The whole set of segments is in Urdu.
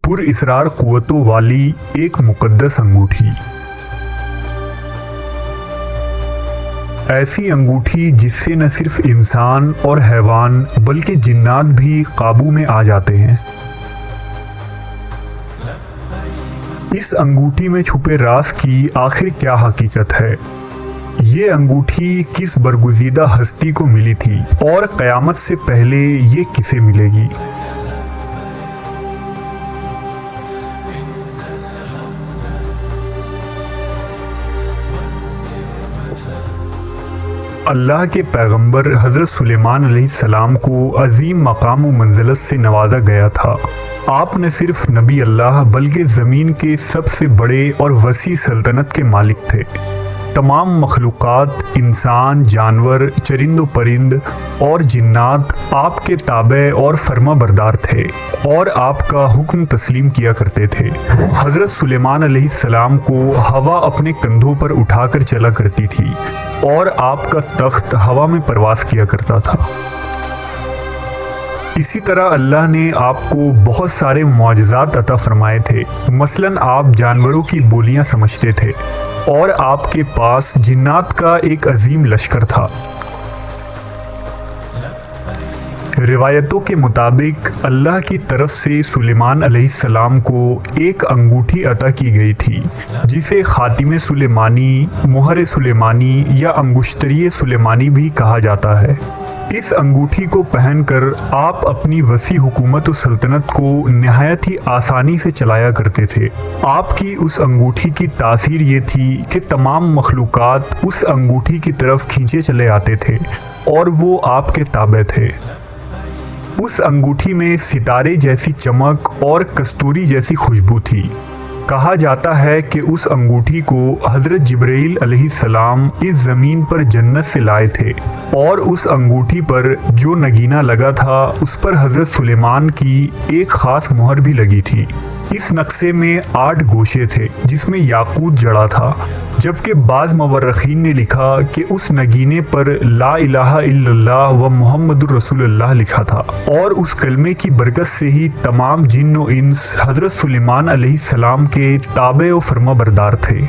پر اسرار قوتوں والی ایک مقدس انگوٹھی۔ ایسی انگوٹھی جس سے نہ صرف انسان اور حیوان بلکہ جنات بھی قابو میں آ جاتے ہیں۔ اس انگوٹھی میں چھپے راز کی آخر کیا حقیقت ہے؟ یہ انگوٹھی کس برگزیدہ ہستی کو ملی تھی اور قیامت سے پہلے یہ کسے ملے گی؟ اللہ کے پیغمبر حضرت سلیمان علیہ السلام کو عظیم مقام و منزلت سے نوازا گیا تھا۔ آپ نہ صرف نبی اللہ بلکہ زمین کے سب سے بڑے اور وسیع سلطنت کے مالک تھے۔ تمام مخلوقات، انسان، جانور، چرند و پرند اور جنات آپ کے تابع اور فرما بردار تھے اور آپ کا حکم تسلیم کیا کرتے تھے۔ حضرت سلیمان علیہ السلام کو ہوا اپنے کندھوں پر اٹھا کر چلا کرتی تھی اور آپ کا تخت ہوا میں پرواز کیا کرتا تھا۔ اسی طرح اللہ نے آپ کو بہت سارے معجزات عطا فرمائے تھے۔ مثلاً آپ جانوروں کی بولیاں سمجھتے تھے اور آپ کے پاس جنات کا ایک عظیم لشکر تھا۔ روایتوں کے مطابق اللہ کی طرف سے سلیمان علیہ السلام کو ایک انگوٹھی عطا کی گئی تھی جسے خاتم سلیمانی، مہر سلیمانی یا انگشتری سلیمانی بھی کہا جاتا ہے۔ اس انگوٹھی کو پہن کر آپ اپنی وسیع حکومت و سلطنت کو نہایت ہی آسانی سے چلایا کرتے تھے۔ آپ کی اس انگوٹھی کی تاثیر یہ تھی کہ تمام مخلوقات اس انگوٹھی کی طرف کھینچے چلے آتے تھے اور وہ آپ کے تابع تھے۔ اس انگوٹھی میں ستارے جیسی چمک اور کستوری جیسی خوشبو تھی۔ کہا جاتا ہے کہ اس انگوٹھی کو حضرت جبرائیل علیہ السلام اس زمین پر جنت سے لائے تھے اور اس انگوٹھی پر جو نگینہ لگا تھا اس پر حضرت سلیمان کی ایک خاص مہر بھی لگی تھی۔ اس نقشے میں 8 گوشے تھے جس میں یاقوت جڑا تھا، جبکہ بعض مورخین نے لکھا کہ اس نگینے پر لا الہ الا اللہ و محمد الرسول اللہ لکھا تھا، اور اس کلمے کی برکت سے ہی تمام جن و انس حضرت سلیمان علیہ السلام کے تابع و فرما بردار تھے۔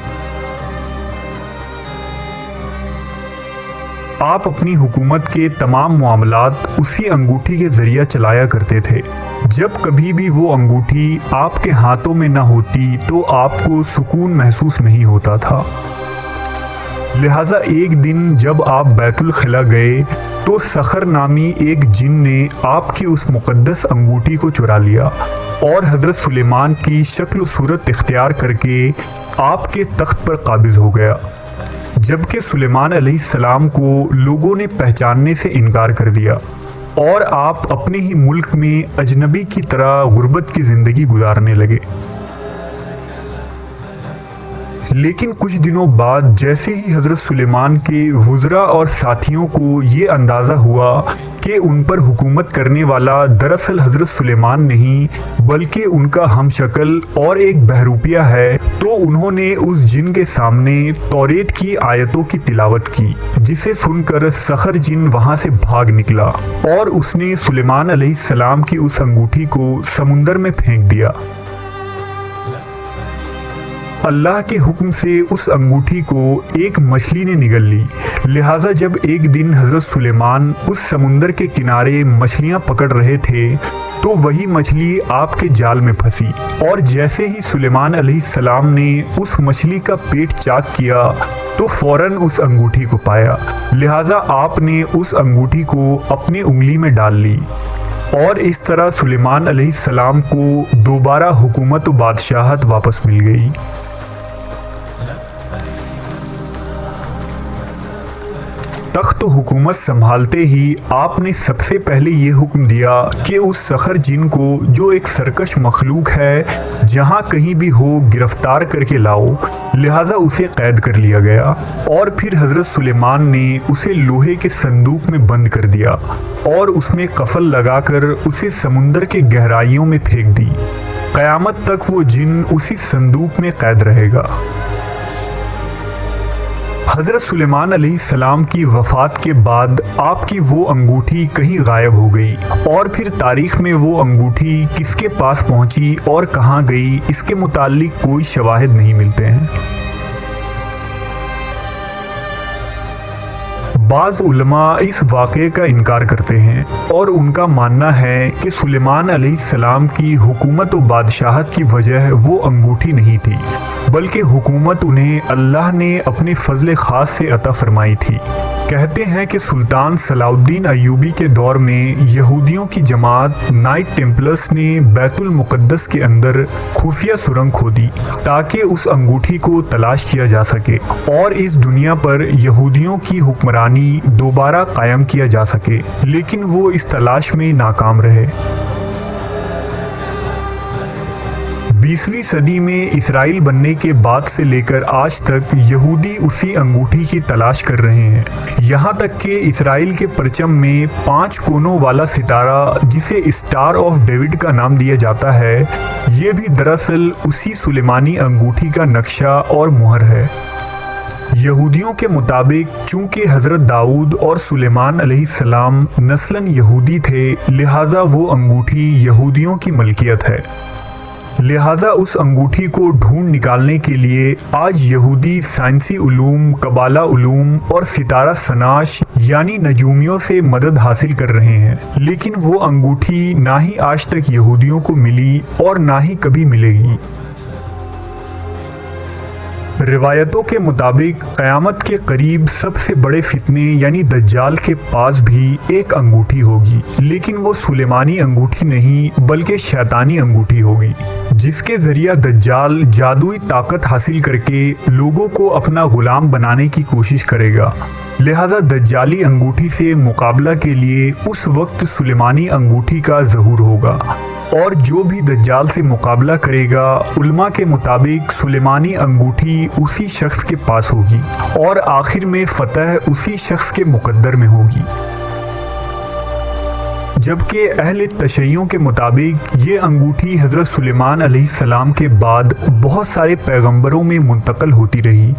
آپ اپنی حکومت کے تمام معاملات اسی انگوٹھی کے ذریعہ چلایا کرتے تھے۔ جب کبھی بھی وہ انگوٹھی آپ کے ہاتھوں میں نہ ہوتی تو آپ کو سکون محسوس نہیں ہوتا تھا۔ لہٰذا ایک دن جب آپ بیت الخلا گئے تو سخر نامی ایک جن نے آپ کی اس مقدس انگوٹھی کو چرا لیا اور حضرت سلیمان کی شکل و صورت اختیار کر کے آپ کے تخت پر قابض ہو گیا، جبکہ سلیمان علیہ السلام کو لوگوں نے پہچاننے سے انکار کر دیا اور آپ اپنے ہی ملک میں اجنبی کی طرح غربت کی زندگی گزارنے لگے۔ لیکن کچھ دنوں بعد جیسے ہی حضرت سلیمان کے وزراء اور ساتھیوں کو یہ اندازہ ہوا کہ ان پر حکومت کرنے والا دراصل حضرت سلیمان نہیں بلکہ ان کا ہم شکل اور ایک بہروپیہ ہے، تو انہوں نے اس جن کے سامنے توریت کی آیتوں کی تلاوت کی، جسے سن کر سخر جن وہاں سے بھاگ نکلا اور اس نے سلیمان علیہ السلام کی اس انگوٹھی کو سمندر میں پھینک دیا۔ اللہ کے حکم سے اس انگوٹھی کو ایک مچھلی نے نگل لی، لہٰذا جب ایک دن حضرت سلیمان اس سمندر کے کنارے مچھلیاں پکڑ رہے تھے تو وہی مچھلی آپ کے جال میں پھنسی، اور جیسے ہی سلیمان علیہ السلام نے اس مچھلی کا پیٹ چاک کیا تو فوراً اس انگوٹھی کو پایا، لہٰذا آپ نے اس انگوٹھی کو اپنی انگلی میں ڈال لی، اور اس طرح سلیمان علیہ السلام کو دوبارہ حکومت و بادشاہت واپس مل گئی۔ تخت و حکومت سنبھالتے ہی آپ نے سب سے پہلے یہ حکم دیا کہ اس سخر جن کو، جو ایک سرکش مخلوق ہے، جہاں کہیں بھی ہو گرفتار کر کے لاؤ، لہٰذا اسے قید کر لیا گیا، اور پھر حضرت سلیمان نے اسے لوہے کے صندوق میں بند کر دیا اور اس میں قفل لگا کر اسے سمندر کے گہرائیوں میں پھینک دی۔ قیامت تک وہ جن اسی صندوق میں قید رہے گا۔ حضرت سلیمان علیہ السلام کی وفات کے بعد آپ کی وہ انگوٹھی کہیں غائب ہو گئی، اور پھر تاریخ میں وہ انگوٹھی کس کے پاس پہنچی اور کہاں گئی اس کے متعلق کوئی شواہد نہیں ملتے ہیں۔ بعض علماء اس واقعے کا انکار کرتے ہیں اور ان کا ماننا ہے کہ سلیمان علیہ السلام کی حکومت و بادشاہت کی وجہ وہ انگوٹھی نہیں تھی، بلکہ حکومت انہیں اللہ نے اپنے فضل خاص سے عطا فرمائی تھی۔ کہتے ہیں کہ سلطان صلاح الدین ایوبی کے دور میں یہودیوں کی جماعت نائٹ ٹیمپلرز نے بیت المقدس کے اندر خفیہ سرنگ کھودی تاکہ اس انگوٹھی کو تلاش کیا جا سکے اور اس دنیا پر یہودیوں کی حکمرانی دوبارہ قائم کیا جا سکے، لیکن وہ اس تلاش میں ناکام رہے۔ 20ویں صدی میں اسرائیل بننے کے بعد سے لے کر آج تک یہودی اسی انگوٹھی کی تلاش کر رہے ہیں، یہاں تک کہ اسرائیل کے پرچم میں 5 کونوں والا ستارہ جسے اسٹار آف ڈیوڈ کا نام دیا جاتا ہے، یہ بھی دراصل اسی سلیمانی انگوٹھی کا نقشہ اور مہر ہے۔ یہودیوں کے مطابق چونکہ حضرت داؤد اور سلیمان علیہ السلام نسلاً یہودی تھے، لہٰذا وہ انگوٹھی یہودیوں کی ملکیت ہے۔ لہٰذا اس انگوٹھی کو ڈھونڈ نکالنے کے لیے آج یہودی سائنسی علوم، قبالہ علوم اور ستارہ شناس یعنی نجومیوں سے مدد حاصل کر رہے ہیں، لیکن وہ انگوٹھی نہ ہی آج تک یہودیوں کو ملی اور نہ ہی کبھی ملے گی۔ روایتوں کے مطابق قیامت کے قریب سب سے بڑے فتنے یعنی دجال کے پاس بھی ایک انگوٹھی ہوگی، لیکن وہ سلیمانی انگوٹھی نہیں بلکہ شیطانی انگوٹھی ہوگی، جس کے ذریعہ دجال جادوئی طاقت حاصل کر کے لوگوں کو اپنا غلام بنانے کی کوشش کرے گا۔ لہٰذا دجالی انگوٹھی سے مقابلہ کے لیے اس وقت سلیمانی انگوٹھی کا ظہور ہوگا، اور جو بھی دجال سے مقابلہ کرے گا علماء کے مطابق سلیمانی انگوٹھی اسی شخص کے پاس ہوگی اور آخر میں فتح اسی شخص کے مقدر میں ہوگی۔ جبکہ اہل تشیعوں کے مطابق یہ انگوٹھی حضرت سلیمان علیہ السلام کے بعد بہت سارے پیغمبروں میں منتقل ہوتی رہی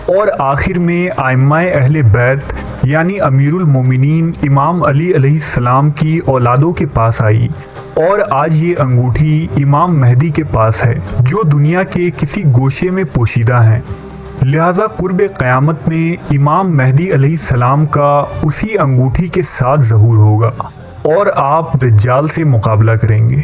اور آخر میں ائمہ اہل بیت یعنی امیر المومنین امام علی علیہ السلام کی اولادوں کے پاس آئی، اور آج یہ انگوٹھی امام مہدی کے پاس ہے جو دنیا کے کسی گوشے میں پوشیدہ ہیں۔ لہٰذا قرب قیامت میں امام مہدی علیہ السلام کا اسی انگوٹھی کے ساتھ ظہور ہوگا اور آپ دجال سے مقابلہ کریں گے۔